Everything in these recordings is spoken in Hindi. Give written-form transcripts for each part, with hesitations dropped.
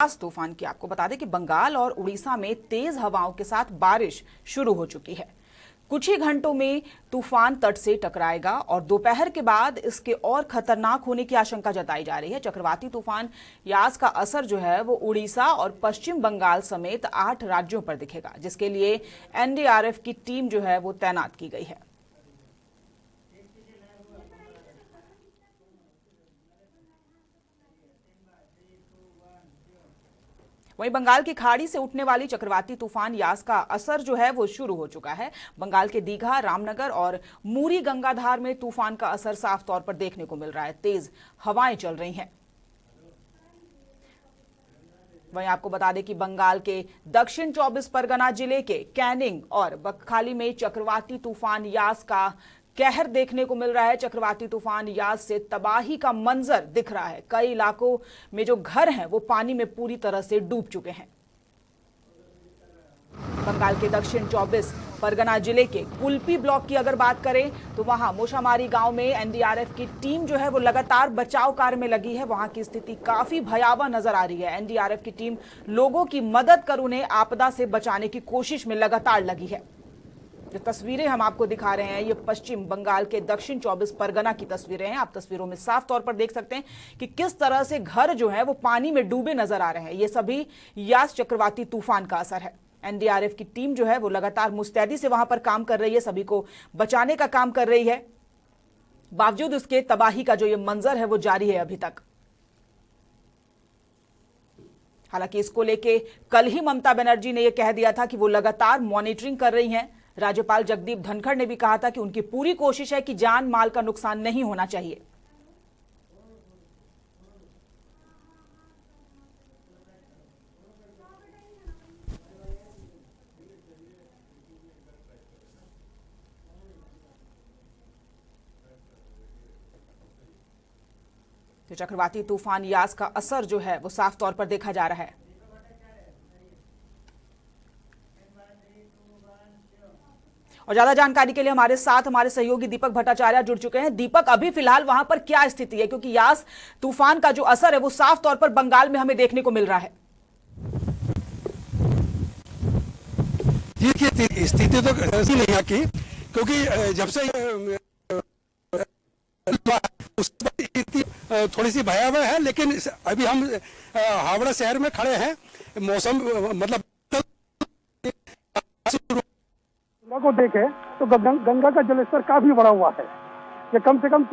तूफान की आपको बता दें कि बंगाल और उड़ीसा में तेज हवाओं के साथ बारिश शुरू हो चुकी है। कुछ ही घंटों में तूफान तट से टकराएगा और दोपहर के बाद इसके और खतरनाक होने की आशंका जताई जा रही है। चक्रवाती तूफान यास का असर जो है वो उड़ीसा और पश्चिम बंगाल समेत 8 राज्यों पर दिखेगा, जिसके लिए एनडीआरएफ की टीम जो है वो तैनात की गई है। वहीं बंगाल की खाड़ी से उठने वाली चक्रवाती तूफान यास का असर जो है वो शुरू हो चुका है। बंगाल के दीघा, रामनगर और मूरी गंगाधार में तूफान का असर साफ तौर पर देखने को मिल रहा है। तेज हवाएं चल रही हैं। वहीं आपको बता दें कि बंगाल के दक्षिण 24 परगना जिले के कैनिंग और बकखाली में चक्रवाती तूफान यास का कहर देखने को मिल रहा है। चक्रवाती तूफान यास से तबाही का मंजर दिख रहा है। कई इलाकों में जो घर हैं वो पानी में पूरी तरह से डूब चुके हैं। बंगाल के दक्षिण 24 परगना जिले के कुल्पी ब्लॉक की अगर बात करें तो वहां मोशामारी गांव में एनडीआरएफ की टीम जो है वो लगातार बचाव कार्य में लगी है। वहां की स्थिति काफी भयावह नजर आ रही है। एनडीआरएफ की टीम लोगों की मदद कर उन्हें आपदा से बचाने की कोशिश में लगातार लगी है। जो तस्वीरें हम आपको दिखा रहे हैं ये पश्चिम बंगाल के दक्षिण 24 परगना की तस्वीरें हैं। आप तस्वीरों में साफ तौर पर देख सकते हैं कि किस तरह से घर जो है वो पानी में डूबे नजर आ रहे हैं। ये सभी यास चक्रवाती तूफान का असर है। एनडीआरएफ की टीम जो है वो लगातार मुस्तैदी से वहां पर काम कर रही है, सभी को बचाने का काम कर रही है। बावजूद उसके तबाही का जो ये मंजर है वो जारी है अभी तक। हालांकि इसको लेके कल ही ममता बनर्जी ने यह कह दिया था कि वो लगातार मॉनिटरिंग कर रही हैं। राज्यपाल जगदीप धनखड़ ने भी कहा था कि उनकी पूरी कोशिश है कि जान माल का नुकसान नहीं होना चाहिए। तो चक्रवाती तूफान यास का असर जो है वो साफ तौर पर देखा जा रहा है। और ज्यादा जानकारी के लिए हमारे साथ हमारे सहयोगी दीपक भट्टाचार्य जुड़ चुके हैं। दीपक, अभी फिलहाल वहां पर क्या स्थिति है, क्योंकि यास तूफान का जो असर है वो साफ तौर पर बंगाल में हमें देखने को मिल रहा है। देखिए, स्थिति तो ऐसी नहीं है की, क्योंकि जब से थोड़ी सी भयावह है, लेकिन अभी हम हावड़ा शहर में खड़े हैं। मौसम मतलब को देखें तो गंगा का जलस्तर काफी बढ़ा हुआ है। ये कम से कम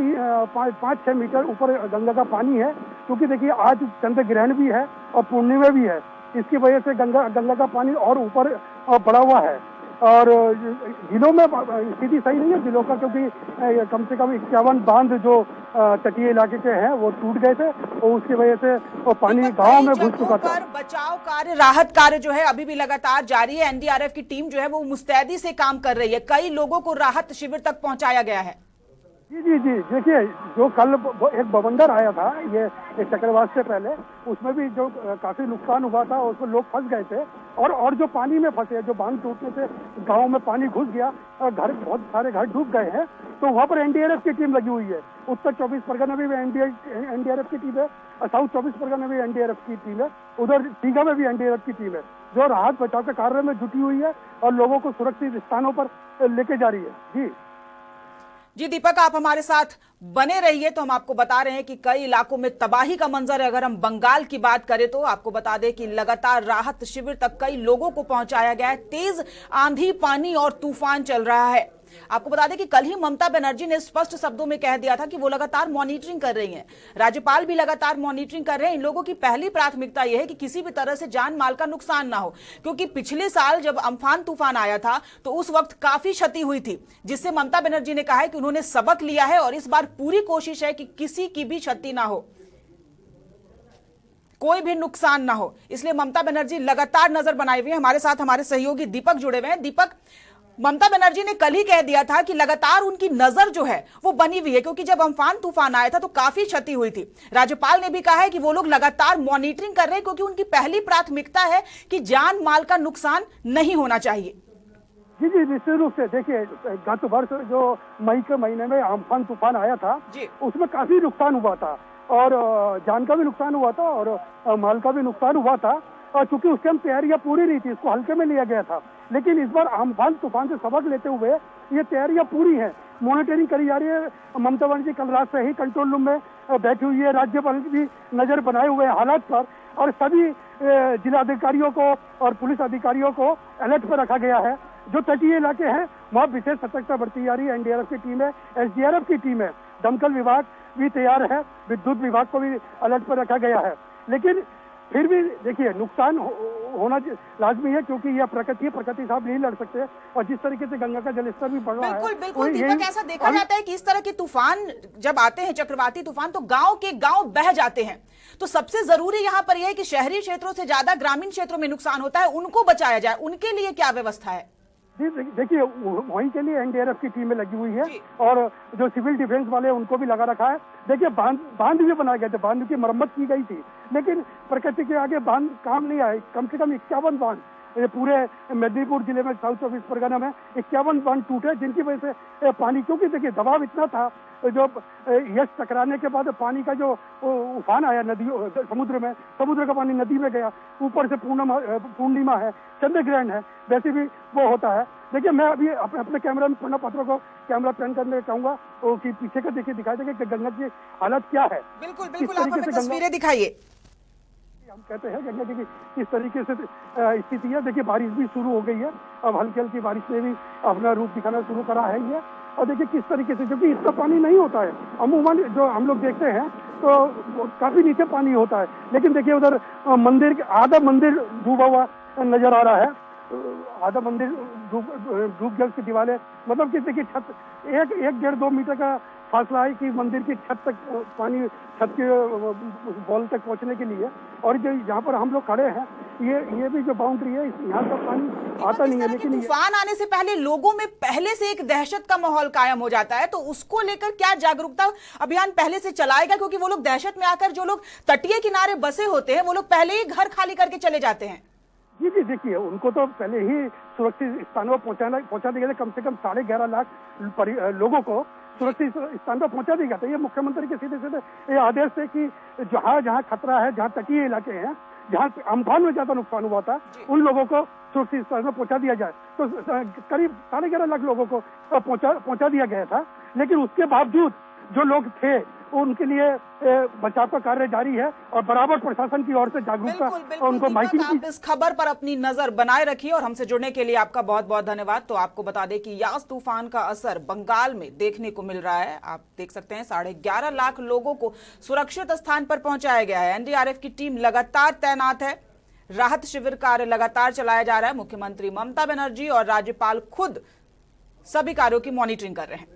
5-6 मीटर ऊपर गंगा का पानी है, क्योंकि देखिए आज चंद्र ग्रहण भी है और पूर्णिमा भी है। इसकी वजह से गंगा का पानी और ऊपर बढ़ा हुआ है। और जिलों में स्थिति सही नहीं है जिलों का, क्योंकि कम से कम 51 बांध जो तटीय इलाके के हैं वो टूट गए थे और उसकी वजह से वो पानी गांव में घुस चुका था। बचाव कार्य, राहत कार्य जो है अभी भी लगातार जारी है। एनडीआरएफ की टीम जो है वो मुस्तैदी से काम कर रही है। कई लोगों को राहत शिविर तक पहुंचाया गया है। जी, देखिए, जो कल एक बवंडर आया था ये चक्रवात से पहले, उसमें भी जो काफी नुकसान हुआ था, उसमें लोग फंस गए थे। और जो पानी में फंसे, जो बांध टूटने से गांव में पानी घुस गया और बहुत सारे घर डूब गए हैं, तो वहां पर एनडीआरएफ की टीम लगी हुई है। उत्तर 24 परगना में भी एनडीआरएफ की टीम है और साउथ 24 परगना में एनडीआरएफ की टीम है। उधर दीघा में भी एनडीआरएफ की टीम है, जो राहत बचाव के कार्य में जुटी हुई है और लोगों को सुरक्षित स्थानों पर लेके जा रही है। जी दीपक, आप हमारे साथ बने रहिए। तो हम आपको बता रहे हैं कि कई इलाकों में तबाही का मंजर है। अगर हम बंगाल की बात करें तो आपको बता दें कि लगातार राहत शिविर तक कई लोगों को पहुंचाया गया है। तेज आंधी, पानी और तूफान चल रहा है। आपको बता दें कि कल ही ममता बनर्जी ने स्पष्ट शब्दों में कह दिया था कि वो लगातार मॉनिटरिंग कर रही हैं। राज्यपाल भी लगातार मॉनिटरिंग कर रहे हैं। इन लोगों की पहली प्राथमिकता यह है कि किसी भी तरह से जान माल का नुकसान ना हो, क्योंकि पिछले साल जब अम्फान तूफान आया था तो उस वक्त काफी क्षति हुई थी, जिससे ममता बनर्जी ने कहा है कि उन्होंने सबक लिया है और इस बार पूरी कोशिश है कि किसी की भी क्षति ना हो, कोई भी नुकसान ना हो। इसलिए ममता बनर्जी लगातार नजर बनाए हुए हैं। हमारे साथ हमारे सहयोगी दीपक जुड़े हुए हैं। दीपक, ममता बनर्जी ने कल ही कह दिया था कि लगातार उनकी नजर जो है वो बनी हुई है, क्योंकि जब अम्फान तूफान आया था तो काफी क्षति हुई थी। राज्यपाल ने भी कहा है कि वो लोग लगातार मॉनिटरिंग कर रहे हैं, क्योंकि उनकी पहली प्राथमिकता है कि जान माल का नुकसान नहीं होना चाहिए। जी, निश्चित रूप से। देखिए, गत वर्ष जो मई के महीने में अम्फान तूफान आया था उसमें काफी नुकसान हुआ था। और जान का भी नुकसान हुआ था और माल का भी नुकसान हुआ था। चूंकि उस टाइम तैयारियां पूरी नहीं थी, इसको हल्के में लिया गया था, लेकिन इस बार अम्फान तूफान से सबक लेते हुए ये तैयारियां पूरी हैं, मॉनिटरिंग करी जा रही है। ममता बनर्जी कल रात से ही कंट्रोल रूम में बैठी हुई है, राज्यपाल भी नजर बनाए हुए हैं हालात पर, और सभी जिलाधिकारियों को और पुलिस अधिकारियों को अलर्ट पर रखा गया है। जो तटीय इलाके हैं वहाँ विशेष सतर्कता बरती जा रही है। एनडीआरएफ की टीम है, एसडीआरएफ की टीम है, दमकल विभाग भी तैयार है, विद्युत विभाग को भी अलर्ट पर रखा गया है। लेकिन फिर भी देखिए नुकसान होना लाजमी है, क्योंकि यह प्रकृति है, प्रकृति साहब नहीं लड़ सकते। और जिस तरीके से गंगा का जलस्तर भी बढ़ रहा है, बिल्कुल बिल्कुल दीपक, ऐसा देखा जाता है कि इस तरह के तूफान जब आते हैं, चक्रवाती तूफान, तो गांव के गांव बह जाते हैं। तो सबसे जरूरी यहाँ पर यह है कि शहरी क्षेत्रों से ज्यादा ग्रामीण क्षेत्रों में नुकसान होता है, उनको बचाया जाए। उनके लिए क्या व्यवस्था है? जी देखिए, वहीं के लिए एनडीआरएफ की टीमें लगी हुई है और जो सिविल डिफेंस वाले हैं उनको भी लगा रखा है। देखिए बांध भी बनाए गए थे, बांध की मरम्मत की गई थी, लेकिन प्रकृति के आगे बांध काम नहीं आए। कम से कम 51 बांध ये पूरे मेदिनीपुर जिले में, साउथ चौबीस परगना में 51 बांध टूटे, जिनकी वजह से पानी, क्योंकि देखिए दबाव इतना था, जो यश टकराने के बाद पानी का जो उफान आया नदी समुद्र में, समुद्र का पानी नदी में गया, ऊपर से पूर्णिमा है, चंद्र ग्रहण है, वैसे भी वो होता है। देखिए मैं अभी अपने कैमरा में पूर्ण पत्रों को कैमरा पैन करने चाहूंगा कि पीछे का देखिए, दिखाई देगा कि गंगा की हालत क्या है। बिल्कुल बिल्कुल, आप हमें तस्वीरें दिखाइए। हम कहते हैं गंगा जी की किस तरीके से स्थिति है। देखिए बारिश भी शुरू हो गई है, अब हल्की हल्की बारिश ने भी अपना रूप दिखाना शुरू करा है ये। और देखिए किस तरीके से, क्योंकि इसका पानी नहीं होता है अमूमन, जो हम लोग देखते हैं तो काफी नीचे पानी होता है, लेकिन देखिए उधर मंदिर, आधा मंदिर डूबा हुआ नजर आ रहा है, आधा मंदिर डूब गया, उसकी दीवारें, मतलब कि देखिए छत 1-1.5-2 मीटर का फासला है कि मंदिर की छत तक पानी, छत के बॉल तक पहुंचने के लिए। और जो यहाँ पर हम लोग खड़े हैं, ये भी जो बाउंड्री है, यहाँ का पानी आता नहीं है। लेकिन तूफान आने से पहले लोगों में पहले से एक दहशत का माहौल कायम हो जाता है, तो उसको लेकर क्या जागरूकता अभियान पहले से चलाएगा? क्योंकि वो लोग दहशत में आकर, जो लोग तटीय किनारे बसे होते हैं, वो लोग पहले ही घर खाली करके चले जाते हैं। जी देखिए, उनको तो पहले ही सुरक्षित स्थानों पर पहुंचा दिया गया। कम से कम 11.5 लाख लोगों को सुरक्षित स्थान पर पहुंचा दिया गया। तो ये मुख्यमंत्री के सीधे ये आदेश है कि जहाँ खतरा है, जहाँ तटीय इलाके हैं, जहाँ अम्फान में ज्यादा नुकसान हुआ था, उन लोगों को सुरक्षित स्थान पर पहुंचा दिया जाए। तो करीब 11.5 लाख लोगों को पहुंचा दिया गया था, लेकिन उसके बावजूद जो लोग थे उनके लिए बचाव का कार्य जारी है और बराबर प्रशासन की ओर से जागरूकता उनको माइकिंग। आप इस खबर पर अपनी नजर बनाए रखिए और हमसे जुड़ने के लिए आपका बहुत बहुत धन्यवाद। तो आपको बता दें कि यास तूफान का असर बंगाल में देखने को मिल रहा है। आप देख सकते हैं 11.5 लाख लोगों को सुरक्षित स्थान पर पहुंचाया गया है। एनडीआरएफ की टीम लगातार तैनात है, राहत शिविर कार्य लगातार चलाया जा रहा है। मुख्यमंत्री ममता बनर्जी और राज्यपाल खुद सभी कार्यों की मॉनिटरिंग कर रहे हैं।